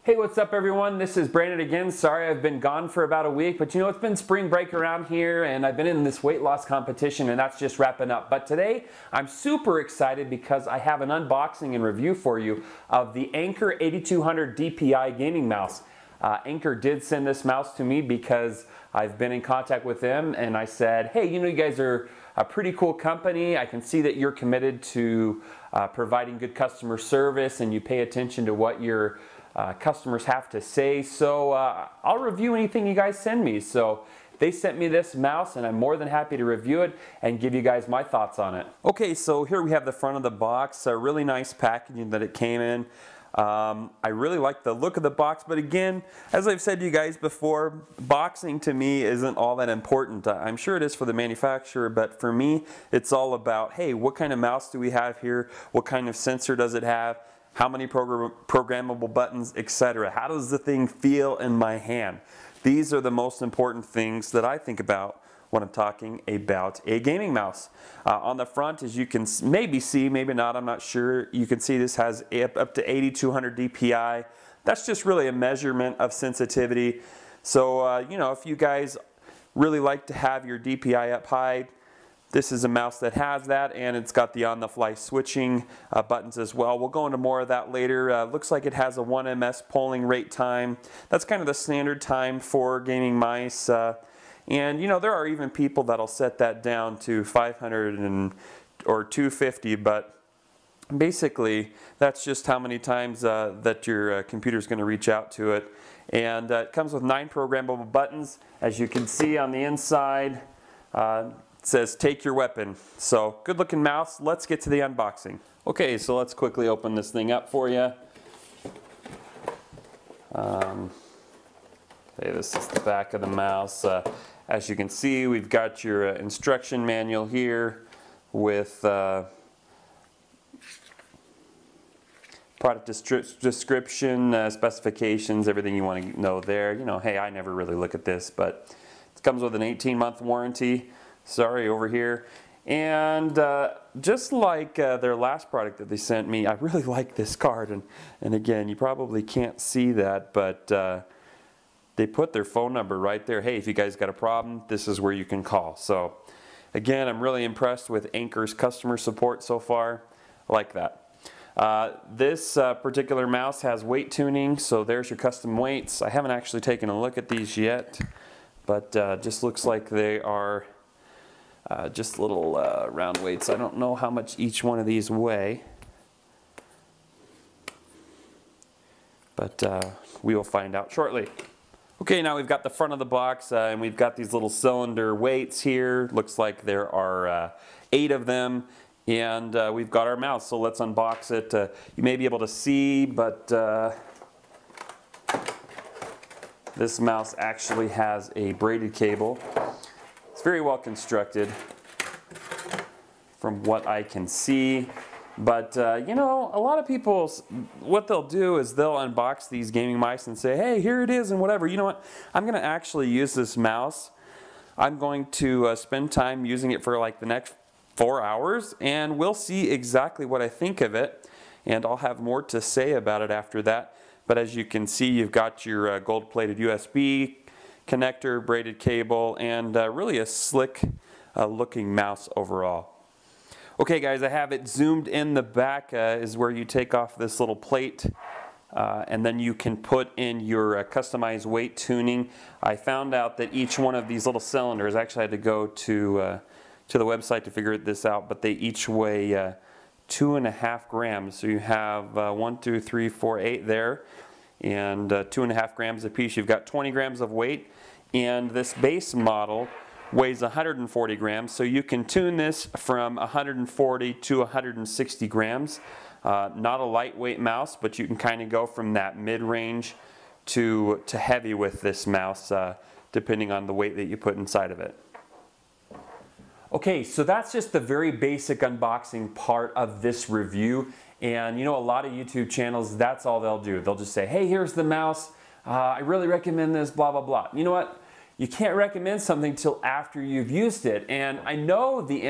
Hey, what's up everyone? This is Brandon again. Sorry I've been gone for about a week, but you know, it's been spring break around here and I've been in this weight loss competition and that's just wrapping up. But today I'm super excited because I have an unboxing and review for you of the Anker 8200 DPI gaming mouse. Anker did send this mouse to me because I've been in contact with them and I said, hey, you know, you guys are a pretty cool company. I can see that you're committed to providing good customer service and you pay attention to what your customers have to say, so I'll review anything you guys send me. So they sent me this mouse and I'm more than happy to review it and give you guys my thoughts on it. Okay, so here we have the front of the box, a really nice packaging that it came in. I really like the look of the box, but again, as I've said to you guys before, boxing to me isn't all that important. I'm sure it is for the manufacturer, but for me, it's all about, hey, what kind of mouse do we have here? What kind of sensor does it have? How many programmable buttons, etc. How does the thing feel in my hand? These are the most important things that I think about when I'm talking about a gaming mouse. On the front, as you can maybe see, maybe not, I'm not sure, you can see this has up to 8200 DPI. That's just really a measurement of sensitivity. So, you know, if you guys really like to have your DPI up high, this is a mouse that has that, and it's got the on-the-fly switching buttons as well. We'll go into more of that later. Looks like it has a 1 ms polling rate time. That's kind of the standard time for gaming mice. And you know, there are even people that'll set that down to 500 or 250, but basically that's just how many times that your computer's going to reach out to it. And it comes with 9 programmable buttons. As you can see on the inside, it says take your weapon. So good looking mouse. Let's get to the unboxing. Okay, so let's quickly open this thing up for you. Okay, this is the back of the mouse. As you can see, we've got your instruction manual here with product description, specifications, everything you want to know there. You know, hey, I never really look at this, but it comes with an 18-month warranty. Sorry, over here. And just like their last product that they sent me, I really like this card. And again, you probably can't see that, but they put their phone number right there. Hey, if you guys got a problem, this is where you can call. So again, I'm really impressed with Anker's customer support so far. I like that. This particular mouse has weight tuning, so there's your custom weights. I haven't actually taken a look at these yet, but just looks like they are just little round weights. I don't know how much each one of these weigh, but we will find out shortly. Okay, now we've got the front of the box and we've got these little cylinder weights here. Looks like there are 8 of them, and we've got our mouse, so let's unbox it. You may be able to see, but this mouse actually has a braided cable. It's very well constructed from what I can see, but you know, a lot of people, what they'll do is they'll unbox these gaming mice and say, hey, here it is and whatever. You know what, I'm going to actually use this mouse. I'm going to spend time using it for like the next 4 hours, and we'll see exactly what I think of it, and I'll have more to say about it after that. But as you can see, you've got your gold-plated USB connector, braided cable, and really a slick looking mouse overall. Okay guys, I have it zoomed in. The back is where you take off this little plate and then you can put in your customized weight tuning. I found out that each one of these little cylinders, actually I had to go to the website to figure this out, but they each weigh 2.5 grams. So you have 1, 2, 3, 4, 8 there, and 2.5 grams a piece. You've got 20 grams of weight, and this base model weighs 140 grams, so you can tune this from 140 to 160 grams. Not a lightweight mouse, but you can kind of go from that mid-range to heavy with this mouse, depending on the weight that you put inside of it. Okay, so that's just the very basic unboxing part of this review. And you know, a lot of YouTube channels, that's all they'll do. They'll just say, hey, here's the mouse. I really recommend this, blah, blah, blah. You know what? You can't recommend something till after you've used it. And I know the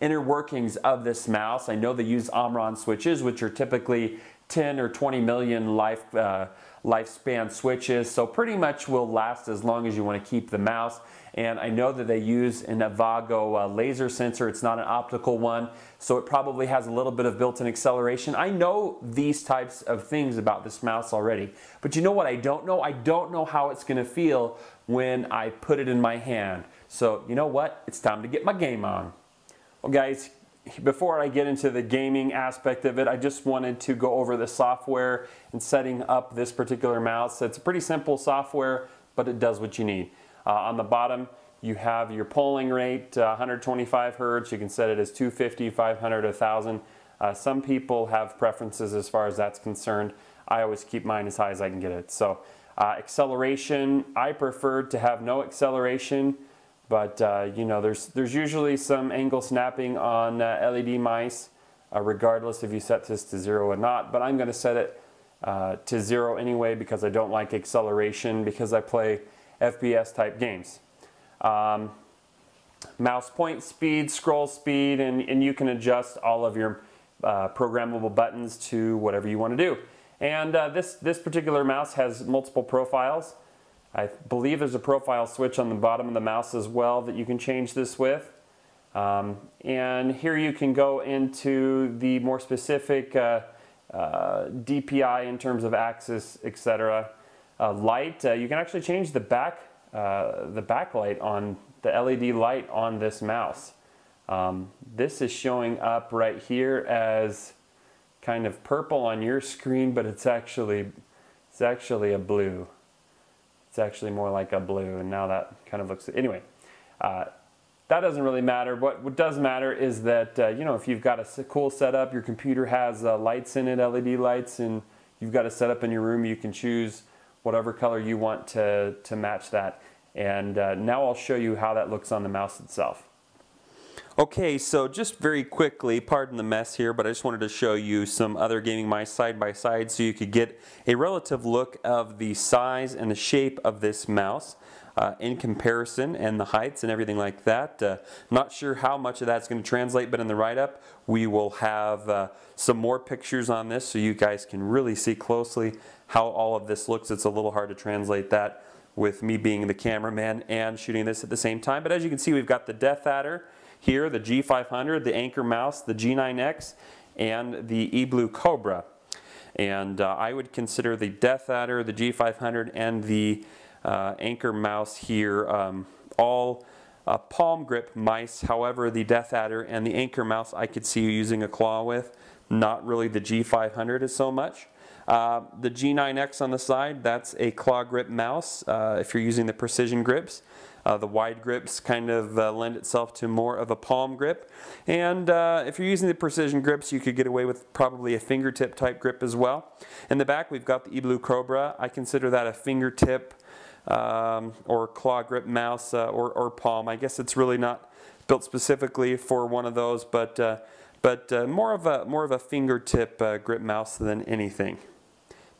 inner workings of this mouse. I know they use Omron switches, which are typically 10 or 20 million lifespan switches, so pretty much will last as long as you want to keep the mouse. And I know that they use an Avago laser sensor. It's not an optical one, so it probably has a little bit of built-in acceleration. I know these types of things about this mouse already, but you know what I don't know? I don't know how it's going to feel when I put it in my hand. So you know what? It's time to get my game on. Well guys, before I get into the gaming aspect of it, I just wanted to go over the software and setting up this particular mouse. It's a pretty simple software, but it does what you need. On the bottom, you have your polling rate, 125 Hertz. You can set it as 250, 500, 1000. Some people have preferences as far as that's concerned. I always keep mine as high as I can get it. So acceleration, I prefer to have no acceleration. But you know, there's usually some angle snapping on LED mice, regardless if you set this to 0 or not. But I'm going to set it to 0 anyway because I don't like acceleration because I play FPS type games. Mouse point speed, scroll speed, and you can adjust all of your programmable buttons to whatever you want to do. And this particular mouse has multiple profiles. I believe there's a profile switch on the bottom of the mouse as well that you can change this with. And here you can go into the more specific DPI in terms of axis, etc. Light, you can actually change the backlight on the LED light on this mouse. This is showing up right here as kind of purple on your screen, but it's actually a blue. It's actually more like a blue, and now that kind of looks, anyway, that doesn't really matter. What does matter is that, you know, if you've got a cool setup, your computer has lights in it, LED lights, and you've got a setup in your room, you can choose whatever color you want to match that. And now I'll show you how that looks on the mouse itself. Okay, so just very quickly, pardon the mess here, but I just wanted to show you some other gaming mice side by side so you could get a relative look of the size and the shape of this mouse in comparison, and the heights and everything like that. Not sure how much of that's going to translate, but in the write-up we will have some more pictures on this so you guys can really see closely how all of this looks. It's a little hard to translate that with me being the cameraman and shooting this at the same time, but as you can see, we've got the Death Adder here, the G500, the Anker mouse, the G9X, and the eBlue Cobra. And I would consider the Death Adder, the G500, and the Anker mouse here all palm grip mice. However, the Death Adder and the Anker mouse I could see you using a claw with, not really the G500 as so much. The G9X on the side, that's a claw grip mouse if you're using the precision grips. The wide grips kind of lend itself to more of a palm grip. And if you're using the precision grips, you could get away with probably a fingertip type grip as well. In the back, we've got the eBlue Cobra. I consider that a fingertip or claw grip mouse or palm. I guess it's really not built specifically for one of those, but more of a fingertip grip mouse than anything.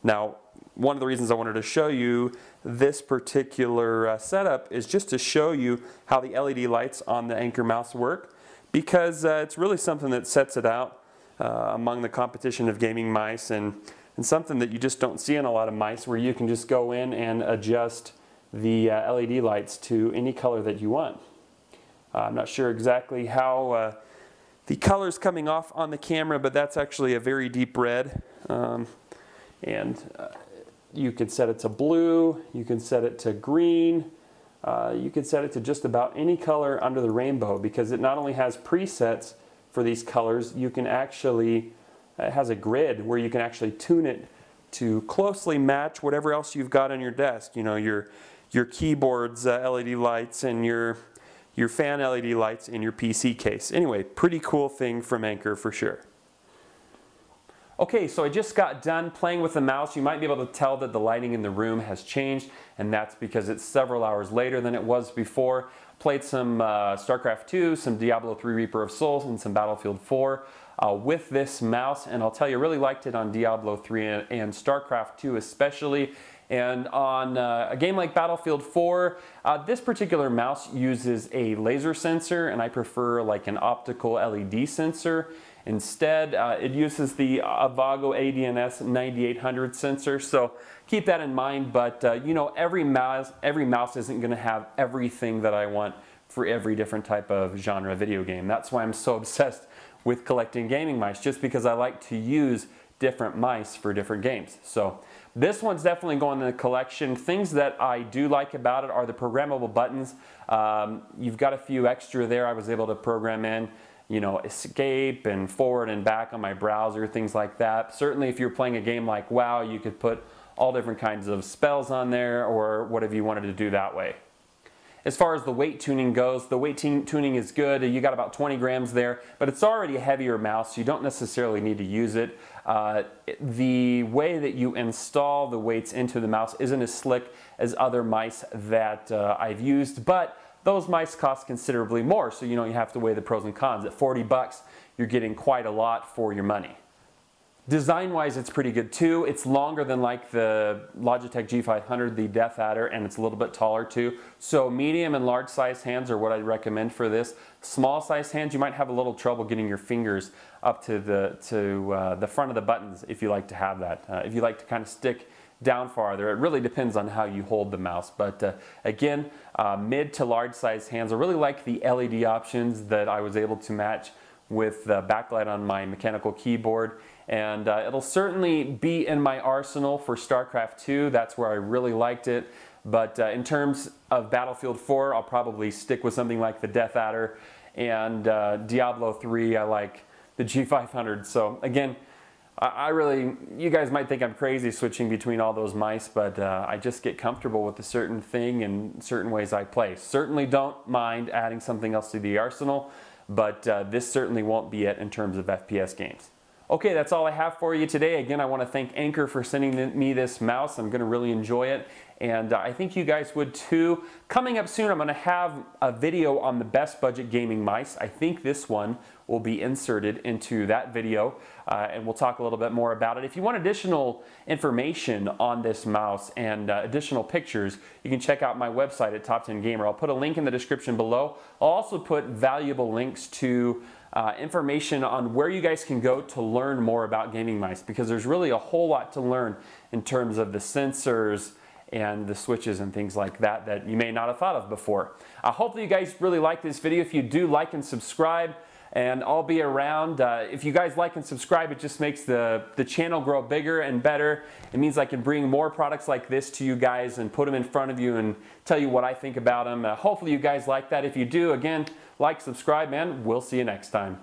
Now, one of the reasons I wanted to show you this particular setup is just to show you how the LED lights on the Anker mouse work, because it's really something that sets it out among the competition of gaming mice, and something that you just don't see in a lot of mice, where you can just go in and adjust the LED lights to any color that you want. I'm not sure exactly how the color's coming off on the camera, but that's actually a very deep red. You can set it to blue, you can set it to green, you can set it to just about any color under the rainbow, because it not only has presets for these colors, you can actually, it has a grid where you can actually tune it to closely match whatever else you've got on your desk. You know, your keyboard's LED lights and your fan LED lights in your PC case. Anyway, pretty cool thing from Anker for sure. Okay, so I just got done playing with the mouse. You might be able to tell that the lighting in the room has changed, and that's because it's several hours later than it was before. Played some StarCraft 2, some Diablo 3 Reaper of Souls, and some Battlefield 4 with this mouse, and I'll tell you, I really liked it on Diablo 3 and StarCraft 2 especially, And on a game like Battlefield 4, this particular mouse uses a laser sensor, and I prefer like an optical LED sensor. Instead, it uses the Avago ADNS 9800 sensor, so keep that in mind. But you know, every mouse isn't going to have everything that I want for every different type of genre video game. That's why I'm so obsessed with collecting gaming mice, just because I like to use different mice for different games. So this one's definitely going in the collection. Things that I do like about it are the programmable buttons. You've got a few extra there I was able to program in, you know, escape and forward and back on my browser, things like that. Certainly if you're playing a game like WoW, you could put all different kinds of spells on there or whatever you wanted to do that way. As far as the weight tuning goes, the weight tuning is good. You got about 20 grams there, but it's already a heavier mouse, so you don't necessarily need to use it. The way that you install the weights into the mouse isn't as slick as other mice that I've used, but those mice cost considerably more, so you know you have to weigh the pros and cons. At 40 bucks, you're getting quite a lot for your money. Design-wise, it's pretty good too. It's longer than like the Logitech G500, the Death Adder, and it's a little bit taller too. So medium and large size hands are what I'd recommend for this. Small size hands, you might have a little trouble getting your fingers up to the front of the buttons if you like to have that. If you like to kind of stick down farther, it really depends on how you hold the mouse. But again, mid to large size hands. I really like the LED options that I was able to match with the backlight on my mechanical keyboard. And it'll certainly be in my arsenal for StarCraft 2. That's where I really liked it. But in terms of Battlefield 4, I'll probably stick with something like the Death Adder. And Diablo 3, I like the G500. So again, you guys might think I'm crazy switching between all those mice, but I just get comfortable with a certain thing and certain ways I play. Certainly don't mind adding something else to the arsenal, but this certainly won't be it in terms of FPS games. Okay, that's all I have for you today. Again, I want to thank Anker for sending me this mouse. I'm going to really enjoy it, and I think you guys would too. Coming up soon, I'm going to have a video on the best budget gaming mice. I think this one will be inserted into that video, and we'll talk a little bit more about it. If you want additional information on this mouse and additional pictures, you can check out my website at Top 10 Gamer. I'll put a link in the description below. I'll also put valuable links to information on where you guys can go to learn more about gaming mice, because there's really a whole lot to learn in terms of the sensors and the switches and things like that that you may not have thought of before. Hopefully you guys really like this video. If you do, like and subscribe, and I'll be around. If you guys like and subscribe, it just makes the channel grow bigger and better. It means I can bring more products like this to you guys and put them in front of you and tell you what I think about them. Hopefully you guys like that. If you do, again, like, subscribe, and we'll see you next time.